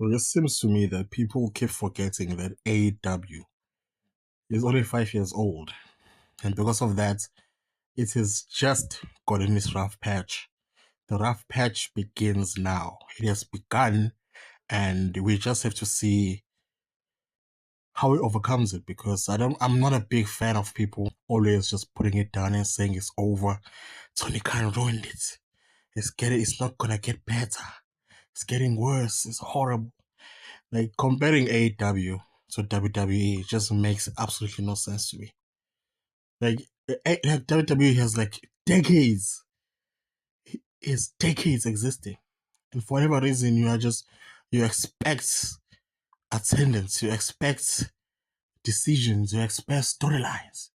Well, it seems to me that people keep forgetting that AEW is only 5 years old. And because of that, it has just gotten its rough patch. The rough patch begins now. It has begun, and we just have to see how it overcomes it, because I'm not a big fan of people always just putting it down and saying it's over. Tony Khan ruined it. It's not gonna get better. It's getting worse. It's horrible. Like, comparing AEW to WWE just makes absolutely no sense to me. Like, WWE has like decades, is decades existing, and for whatever reason, you expect attendance, you expect decisions, you expect storylines,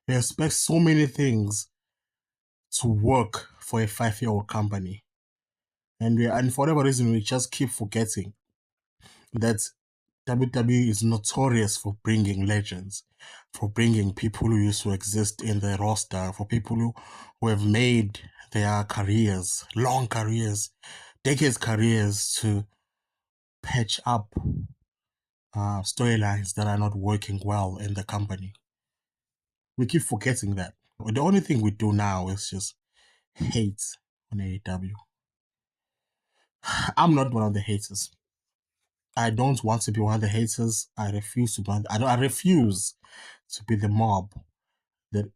you expect so many things to work for a 5-year-old company, and for whatever reason, we just keep forgetting that WWE is notorious for bringing legends, for bringing people who used to exist in the roster, for people who have made their careers, long careers, decades careers, to patch up storylines that are not working well in the company. We keep forgetting that. The only thing we do now is just hate on AEW. I'm not one of the haters. I don't want to be one of the haters. I refuse to be. I refuse to be the mob that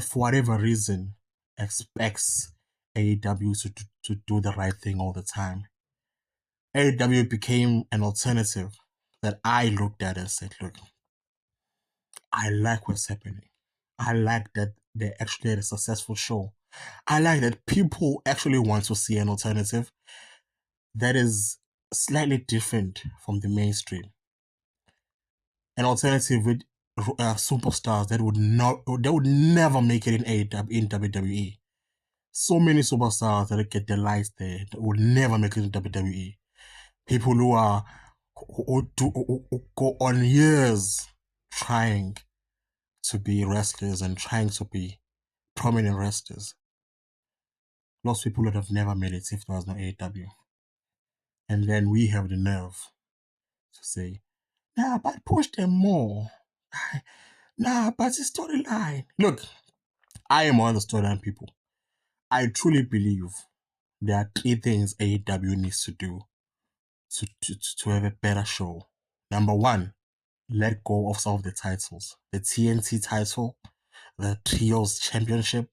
for whatever reason expects AEW to do the right thing all the time. AEW became an alternative that I looked at and said, look, I like what's happening. I like that they actually had a successful show. I like that people actually want to see an alternative that is slightly different from the mainstream. An alternative with superstars that would never make it in AEW, in WWE. So many superstars that get their lives there that would never make it in WWE. People who go on years trying to be wrestlers and trying to be prominent wrestlers. Lots of people that have never made it if there was no AEW. And then we have the nerve to say, nah, but push them more. Nah, but it's storyline. Look, I am one of the storyline people. I truly believe there are 3 things AEW needs to do to have a better show. Number 1, let go of some of the titles. The TNT title, the Trios Championship.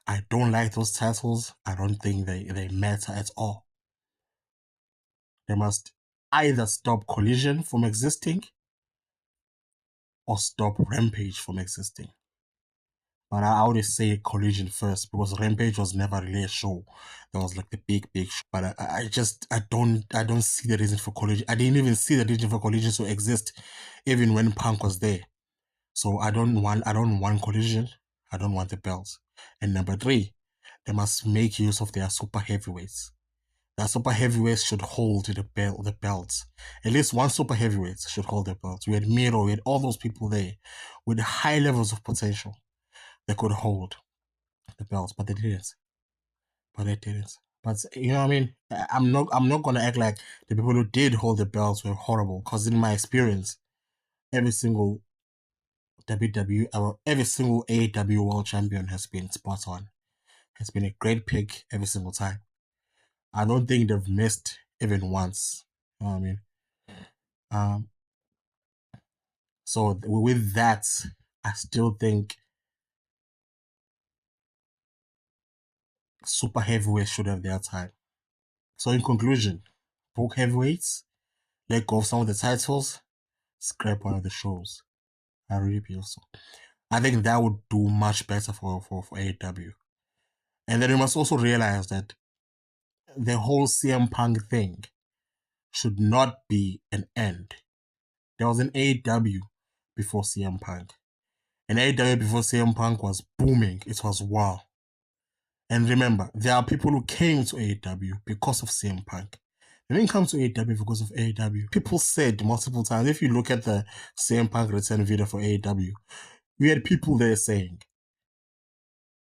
I don't like those titles. I don't think they matter at all. They must either stop Collision from existing or stop Rampage from existing. But I always say Collision first, because Rampage was never really a show that was like the big show. But I don't see the reason for Collision. I didn't even see the reason for Collision to exist, even when Punk was there. So I don't want Collision. I don't want the belts. And number 3, they must make use of their super heavyweights. Their super heavyweights should hold the belts. At least one super heavyweight should hold the belts. We had Miro, we had all those people there with high levels of potential that could hold the belts, but they didn't. But you know what I mean? I'm not gonna act like the people who did hold the belts were horrible, because in my experience, every single every single AEW World Champion has been spot on. Has been a great pick every single time. I don't think they've missed even once. You know what I mean? So with that, I still think super heavyweights should have their time. So in conclusion, book heavyweights, let go of some of the titles, scrap one of the shows. I really feel so. I think that would do much better for AEW. And then you must also realize that the whole CM Punk thing should not be an end. There was an AEW before CM Punk. And AEW before CM Punk was booming. It was wow. And remember, there are people who came to AEW because of CM Punk. They didn't come to AEW because of AEW. People said multiple times, if you look at the CM Punk return video for AEW, we had people there saying,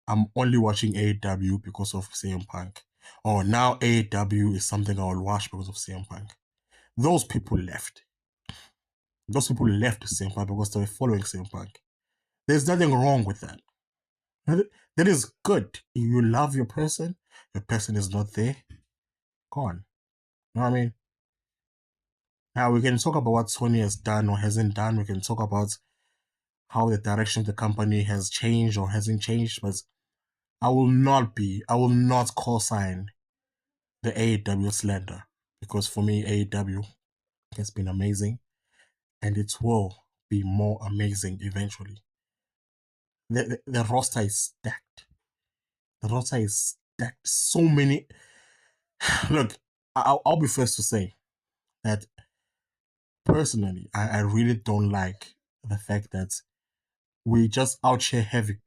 I'm only watching AEW because of CM Punk. Or now AEW is something I will watch because of CM Punk. those people left. Those people left CM Punk because they were following CM Punk. There's nothing wrong with that. That is good. If you love your person is not there, gone. You know what I mean? Now we can talk about what Sony has done or hasn't done. We can talk about how the direction of the company has changed or hasn't changed, but I will not co-sign the AEW slander because for me, AEW has been amazing and it will be more amazing eventually. The roster is stacked. The roster is stacked. So many. Look, I'll be first to say that personally, I really don't like the fact that we just out here having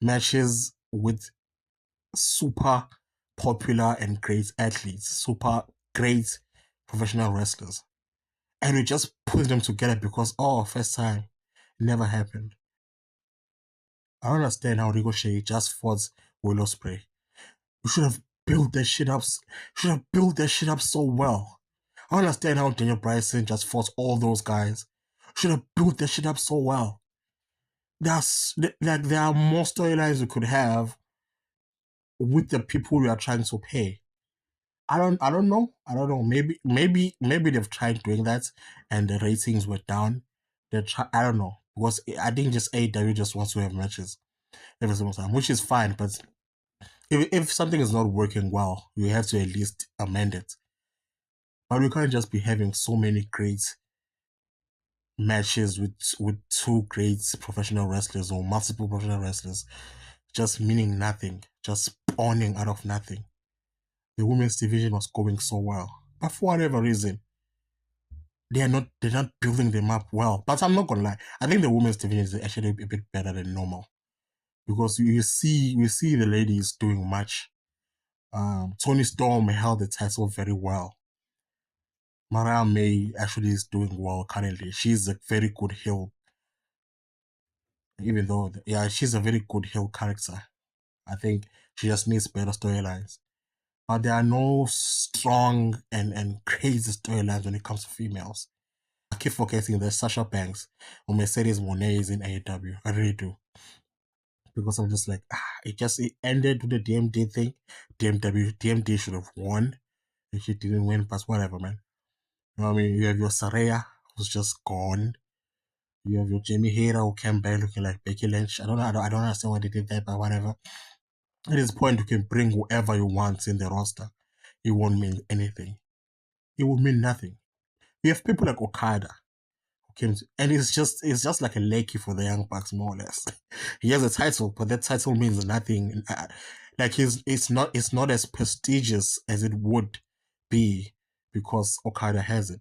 matches with super popular and great athletes, super great professional wrestlers, and we just put them together because first time, it never happened. I don't understand how Ricochet just fought Willow Spray. We should have built that shit up. Should have built that shit up so well. I don't understand how Daniel Bryson just fought all those guys. Should have built that shit up so well. There are more storylines we could have with the people we are trying to pay. I don't know. I don't know. Maybe they've tried doing that and the ratings were down. I don't know. Because I think just AEW just wants to have matches every single time, which is fine, but if something is not working well, you have to at least amend it. But we can't just be having so many great matches with two great professional wrestlers or multiple professional wrestlers, just meaning nothing, just spawning out of nothing. The women's division was going so well, but for whatever reason, they're not building them up well. But I'm not gonna lie, I think the women's division is actually a bit better than normal because you see the ladies doing much. Tony Storm held the title very well. Mariah May actually is doing well currently. She's a very good heel, even though she's a very good heel character. I think she just needs better storylines. But there are no strong and crazy storylines when it comes to females. I keep forgetting that Sasha Banks or Mercedes Moné is in AEW. I really do. Because I'm just like, it ended with the DMD thing. DMD should have won. And she didn't win, but whatever, man. You know what I mean? You have your Saraya, who's just gone. You have your Jamie Hayter, who came back looking like Becky Lynch. I don't understand why they did that, but whatever. At this point, you can bring whoever you want in the roster. It won't mean anything. It will mean nothing. You have people like Okada, and it's just like a lakey for the Young Bucks, more or less. He has a title, but that title means nothing. Like it's not as prestigious as it would be because Okada has it.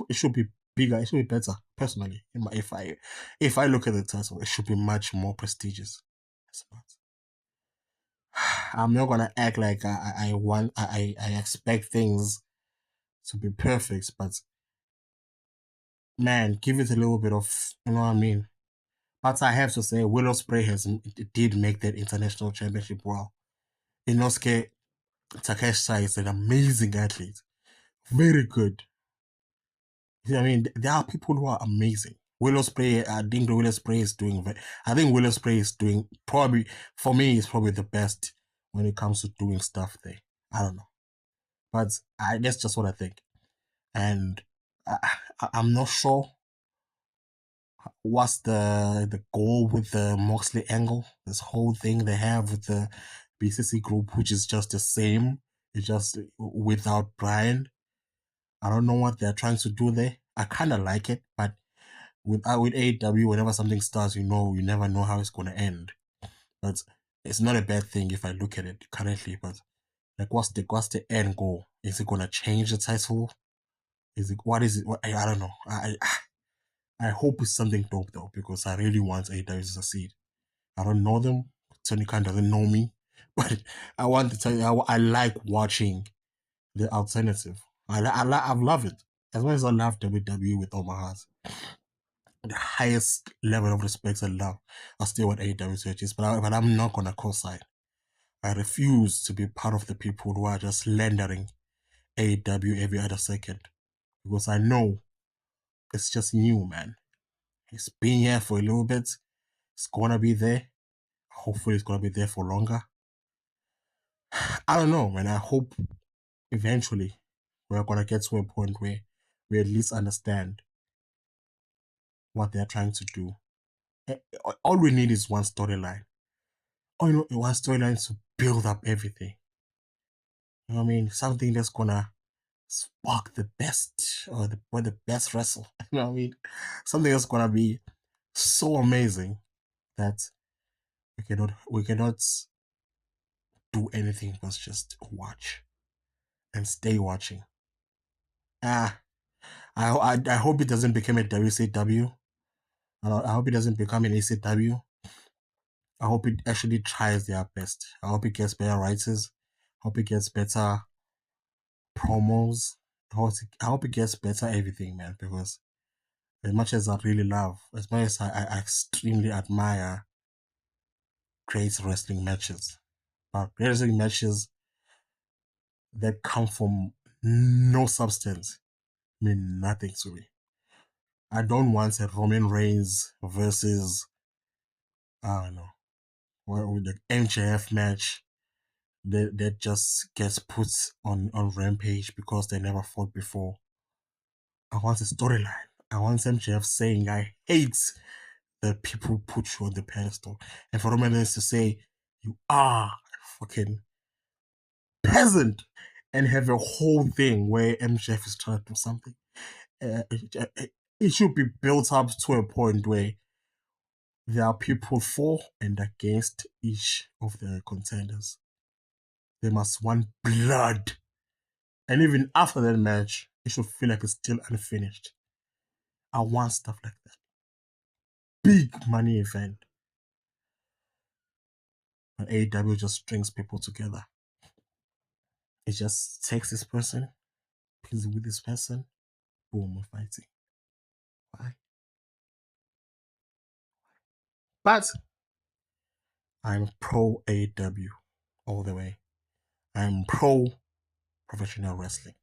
It should be bigger. It should be better. Personally, if I look at the title, it should be much more prestigious. I'm not gonna act like I expect things to be perfect, but man, give it a little bit of, you know what I mean. But I have to say, Willow Spray did make that international championship well. Inosuke Takeshita is an amazing athlete, very good. I mean, there are people who are amazing. Willow Spray, I think Willow Spray is doing. I think Willow Spray is doing probably for me is probably the best when it comes to doing stuff there. I don't know, but that's just what I think, and I'm not sure what's the goal with the Moxley angle. This whole thing they have with the BCC group, which is just the same, it's just without Brian. I don't know what they're trying to do there. I kind of like it, but with AEW, whenever something starts, you never know how it's going to end. But it's not a bad thing if I look at it currently. But like, what's the end goal? Is it going to change the title? What is it? I don't know. I hope it's something dope though, because I really want AEW to succeed. I don't know them. Tony Khan doesn't know me, but I want to tell you, I like watching the alternative. I love it. As much as I love WWE with all my heart, the highest level of respect and love are still what AEW searches, but I'm not gonna co-sign. I refuse to be part of the people who are just slandering AEW every other second because I know it's just new, man. It's been here for a little bit. It's gonna be there. Hopefully, it's gonna be there for longer. I don't know, man. I hope eventually we're gonna get to a point where we at least understand what they're trying to do. All we need is one storyline. All you know, one storyline to build up everything. You know what I mean? Something that's gonna spark the best or the best wrestle. You know what I mean? Something that's gonna be so amazing that we cannot do anything but just watch and stay watching. Ah, I hope it doesn't become a WCW. I hope it doesn't become an ECW. I hope it actually tries their best. I hope it gets better writers. I hope it gets better promos. I hope it gets better everything, man. Because as much as I really love, as much as I extremely admire great wrestling matches, but wrestling matches that come from no substance mean nothing to me. I don't want a Roman Reigns versus, I don't know, with the MJF match that just gets put on Rampage because they never fought before. I want a storyline. I want MJF saying, I hate that people put you on the pedestal. And for Roman Reigns to say, you are a fucking peasant, and have a whole thing where MJF is trying to do something. It should be built up to a point where there are people for and against each of the contenders. They must want blood. And even after that match, it should feel like it's still unfinished. I want stuff like that. Big money event. And AEW just strings people together. It just takes this person, plays with this person, boom, we're fighting. Why? But I'm pro AEW all the way. I'm pro professional wrestling.